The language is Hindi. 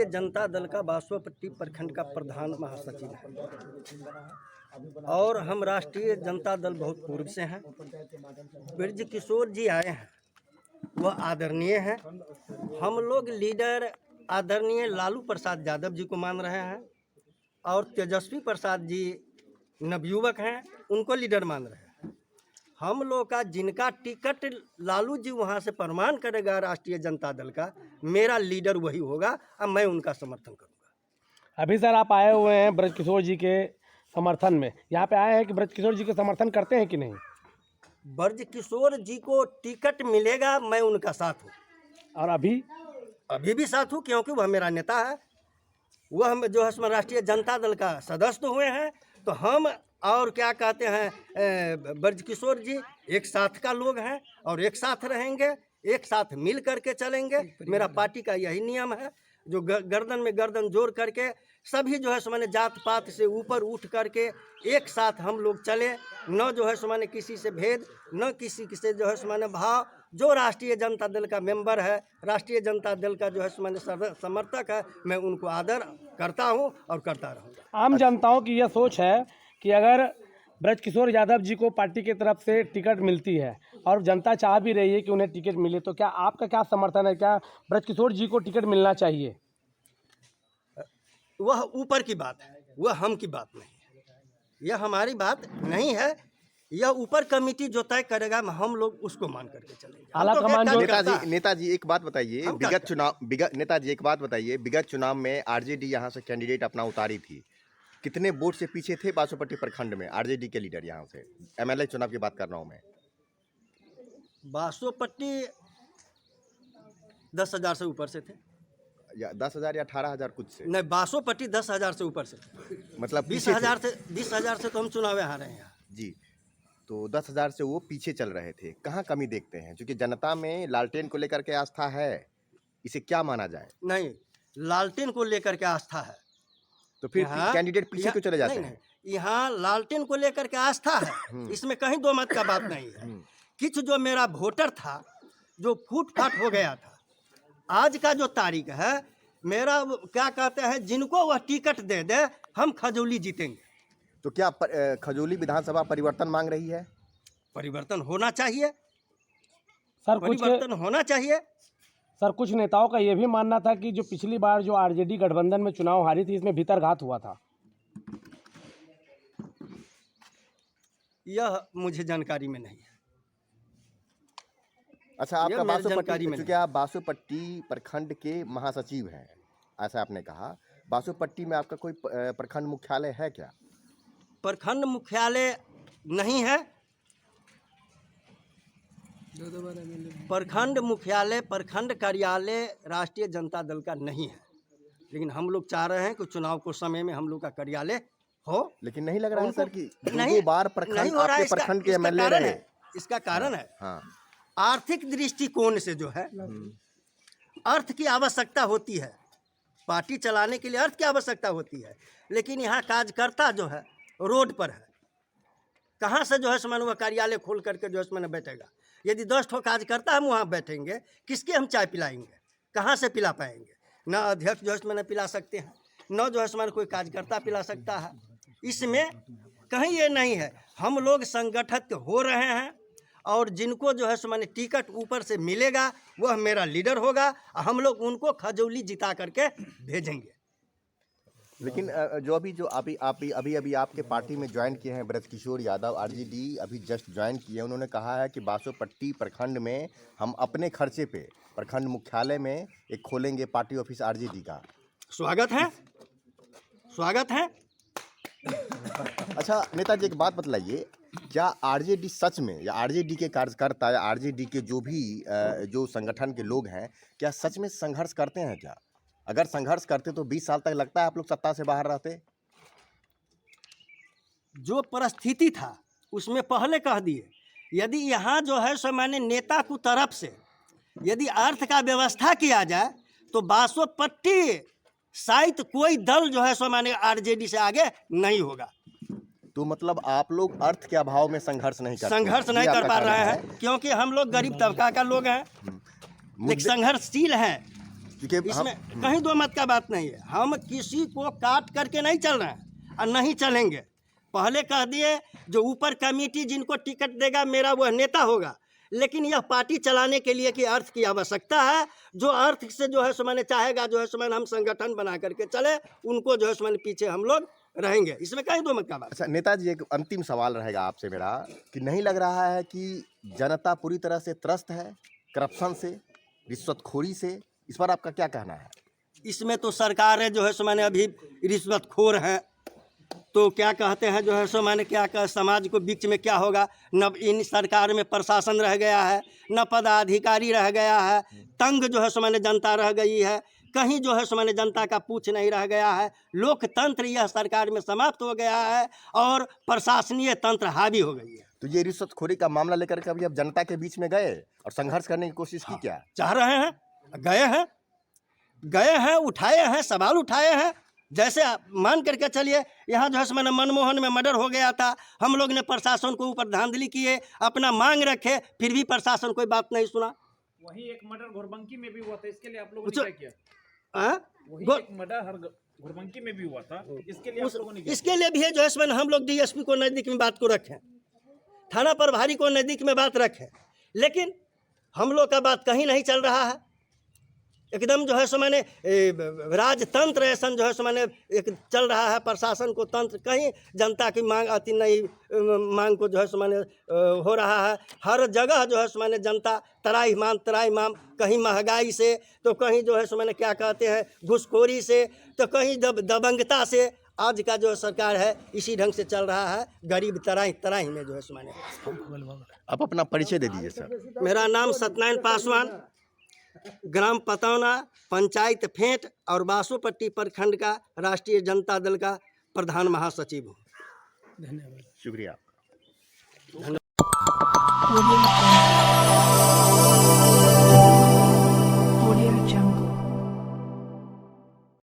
राष्ट्रीय जनता दल का बासोपट्टी प्रखंड का प्रधान महासचिव है और हम राष्ट्रीय जनता दल बहुत पूर्व से हैं। ब्रज किशोर जी आए हैं, वह आदरणीय हैं। हम लोग लीडर आदरणीय लालू प्रसाद यादव जी को मान रहे हैं और तेजस्वी प्रसाद जी नवयुवक हैं, उनको लीडर मान रहे हैं। हम लोग का जिनका टिकट लालू जी वहाँ से प्रमाण करेगा राष्ट्रीय जनता दल का, मेरा लीडर वही होगा और मैं उनका समर्थन करूँगा। अभी सर आप आए हुए हैं ब्रज किशोर जी के समर्थन में, यहाँ पे आए हैं कि ब्रज किशोर जी के समर्थन करते हैं कि नहीं? ब्रज किशोर जी को टिकट मिलेगा, मैं उनका साथ हूँ और अभी भी साथ हूँ, क्योंकि वह मेरा नेता है। वह जो है राष्ट्रीय जनता दल का सदस्य हुए हैं, तो हम और क्या कहते हैं ब्रज किशोर जी एक साथ का लोग हैं और एक साथ रहेंगे, एक साथ मिल करके चलेंगे। मेरा पार्टी का यही नियम है, जो गर्दन में गर्दन जोड़ करके सभी जो है सो मैंने जात पात से ऊपर उठ करके एक साथ हम लोग चले, न जो है सो मैंने किसी से भेद, न किसी से जो है सो मैंने भाव। जो राष्ट्रीय जनता दल का मेंबर है, राष्ट्रीय जनता दल का जो है सो मैंने समर्थक है, मैं उनको आदर करता हूँ और करता रहूँगा। आम जनताओं की यह सोच है कि अगर ब्रज किशोर यादव जी को पार्टी की तरफ से टिकट मिलती है और जनता चाह भी रही है कि उन्हें टिकट मिले, तो क्या आपका क्या समर्थन है? क्या ब्रज किशोर जी को टिकट मिलना चाहिए? वह ऊपर की बात है, वह हम की बात नहीं है, यह हमारी बात नहीं है। यह ऊपर कमेटी जो तय करेगा, हम लोग उसको मान करके चलेंगे। आला कमान जो नेताजी एक बात बताइए, विगत चुनाव में आरजेडी यहाँ से कैंडिडेट अपना उतारी थी, कितने वोट से पीछे थे बासोपट्टी प्रखंड में आरजेडी के लीडर? यहाँ से एमएलए चुनाव की बात कर रहा हूँ मैं। बासोपट्टी 10,000 से ऊपर से थे, या 10,000 या 18,000 कुछ से? नहीं, बासोपट्टी 10,000 से ऊपर से थे। मतलब 20,000 से तो हम चुनाव हारे हैं जी। तो 10,000 से वो पीछे चल रहे थे, कहाँ कमी देखते हैं? क्योंकि जनता में लालटेन को लेकर के आस्था है, इसे क्या माना जाए? नहीं, लालटेन को लेकर के आस्था है, तो फिर कैंडिडेट पीछे क्यों चले जाते हैं? यहाँ लालटेन को लेकर के आस्था है, इसमें कहीं दो मत का बात नहीं है। कुछ जो मेरा वोटर था जो फूट फाट हो गया था, आज का जो तारीख है, मेरा क्या कहते हैं, जिनको वह टिकट दे दे हम खजौली जीतेंगे। तो क्या खजौली विधानसभा परिवर्तन मांग रही है? परिवर्तन होना चाहिए सर, परिवर्तन होना चाहिए। सर, कुछ नेताओं का यह भी मानना था कि जो पिछली बार जो आरजेडी गठबंधन में चुनाव हारी थी, इसमें भीतरघात हुआ था। यह मुझे जानकारी में नहीं है। अच्छा, आपका बासोपट्टी, क्योंकि आप बासोपट्टी प्रखंड के महासचिव हैं, ऐसा आपने कहा, बासोपट्टी में आपका कोई प्रखंड मुख्यालय है क्या? प्रखंड मुख्यालय नहीं है, प्रखंड मुख्यालय, प्रखंड कार्यालय राष्ट्रीय जनता दल का नहीं है, लेकिन हम लोग चाह रहे हैं कि चुनाव को समय में हम लोग का कार्यालय हो। लेकिन नहीं लग रहा है सर कि दो बार प्रखंड आपके प्रखंड के एमएलए रहे? इसका कारण है हाँ, आर्थिक दृष्टिकोण से जो है, अर्थ की आवश्यकता होती है, पार्टी चलाने के लिए अर्थ की आवश्यकता होती है, लेकिन यहाँ कार्यकर्ता जो है रोड पर है, कहाँ से जो है समान वह कार्यालय खोल करके जो है समान बैठेगा? यदि 10 ठो कार्यकर्ता हम वहाँ बैठेंगे, किसके हम चाय पिलाएंगे? कहाँ से पिला पाएंगे? न अध्यक्ष जो है समान पिला सकते हैं, न जो है समान कोई कार्यकर्ता पिला सकता है। इसमें कहीं ये नहीं है, हम लोग संगठित हो रहे हैं और जिनको जो है सो मैंने टिकट ऊपर से मिलेगा वह मेरा लीडर होगा, हम लोग उनको खजौली जिता करके भेजेंगे। लेकिन जो अभी आपके पार्टी में ज्वाइन किए हैं ब्रज किशोर यादव, आरजेडी अभी जस्ट ज्वाइन किए, उन्होंने कहा है कि बासोपट्टी प्रखंड में हम अपने खर्चे पे प्रखंड मुख्यालय में एक खोलेंगे पार्टी ऑफिस आरजेडी का। स्वागत है, स्वागत है। अच्छा नेताजी, एक बात बतलाइए, क्या आरजेडी सच में, या आरजेडी के कार्यकर्ता या आरजेडी के जो संगठन के लोग हैं, क्या सच में संघर्ष करते हैं क्या? अगर संघर्ष करते तो 20 साल तक लगता है आप लोग सत्ता से बाहर रहते? जो परिस्थिति था उसमें पहले कह दिए, यदि यहाँ जो है सो मैंने नेता की तरफ से यदि अर्थ का व्यवस्था किया जाए तो बासोपट्टी शायद कोई दल जो है सो मैंने आरजेडी से आगे नहीं होगा। तो मतलब आप लोग अर्थ के अभाव में संघर्ष नहीं कर पा रहे हैं, क्योंकि हम लोग गरीब तबका का लोग हैं, लेकिन संघर्षशील हैं। क्योंकि इसमें कहीं दो मत का बात नहीं है। हम किसी को काट करके नहीं चल रहे हैं और नहीं चलेंगे। पहले कह दिए जो ऊपर कमेटी जिनको टिकट देगा मेरा वह नेता होगा, लेकिन यह पार्टी चलाने के लिए कि अर्थ की आवश्यकता है। जो अर्थ से जो है सो मैंने चाहेगा जो है सो मैंने हम संगठन बना करके चले, उनको जो है सो मैंने पीछे हम लोग रहेंगे। इसमें कहीं दो मत का बात। अच्छा नेताजी, एक अंतिम सवाल रहेगा आपसे मेरा कि नहीं लग रहा है कि जनता पूरी तरह से त्रस्त है करप्शन से, रिश्वतखोरी से? इस पर आपका क्या कहना है? इसमें तो सरकारें जो है सो मैंने अभी रिश्वतखोर हैं, तो क्या कहते हैं जो है सो मैंने क्या कह, समाज को बीच में क्या होगा। न इन सरकार में प्रशासन रह गया है, न पदाधिकारी रह गया है, तंग जो है सो मैंने जनता रह गई है, कहीं जो है सो मैंने जनता का पूछ नहीं रह गया है। लोकतंत्र यह सरकार में समाप्त हो गया है और प्रशासनीय तंत्र हावी हो गई है। तो ये रिश्वतखोरी का मामला लेकर के अभी आप जनता के बीच में गए और संघर्ष करने की कोशिश की क्या? चाह रहे हैं, गए हैं, उठाए हैं, सवाल उठाए हैं। जैसे मान करके चलिए यहाँ जो है सो मैंने मनमोहन में मर्डर हो गया था, हम लोग ने प्रशासन को ऊपर धांधली किए, अपना मांग रखे, फिर भी प्रशासन कोई बात नहीं सुना। वही एक मर्डर घोरबंकी में भी हुआ था, इसके लिए आप लोगों ने क्या किया? वही गो- एक मर्डर घोरबंकी में भी हुआ था, इसके लिए आप लोगों ने क्या इसके लिए भी है जो है सो मैंने हम लोग डीएसपी को नज़दीक में बात को रखें, थाना प्रभारी को नज़दीक में बात रखें, लेकिन हम लोग का बात कहीं नहीं चल रहा है। एकदम जो है सो मैंने राजतंत्र ऐसा जो है सो मैंने एक चल रहा है, प्रशासन को तंत्र, कहीं जनता की मांग आती नहीं, मांग को जो है सो मैंने हो रहा है। हर जगह जो है सो मैंने जनता तराई माम, कहीं महंगाई से, तो कहीं जो है सो मैंने क्या कहते हैं घुसखोरी से, तो कहीं दबंगता से। आज का जो सरकार है इसी ढंग से चल रहा है, गरीब तराई में जो है सो मैंने। आप अपना परिचय दे दीजिए सर। मेरा नाम सत्यनारायण पासवान, ग्राम पतौना, पंचायत फेंट और बासोपट्टी प्रखंड का राष्ट्रीय जनता दल का प्रधान महासचिव हूँ। शुक्रिया।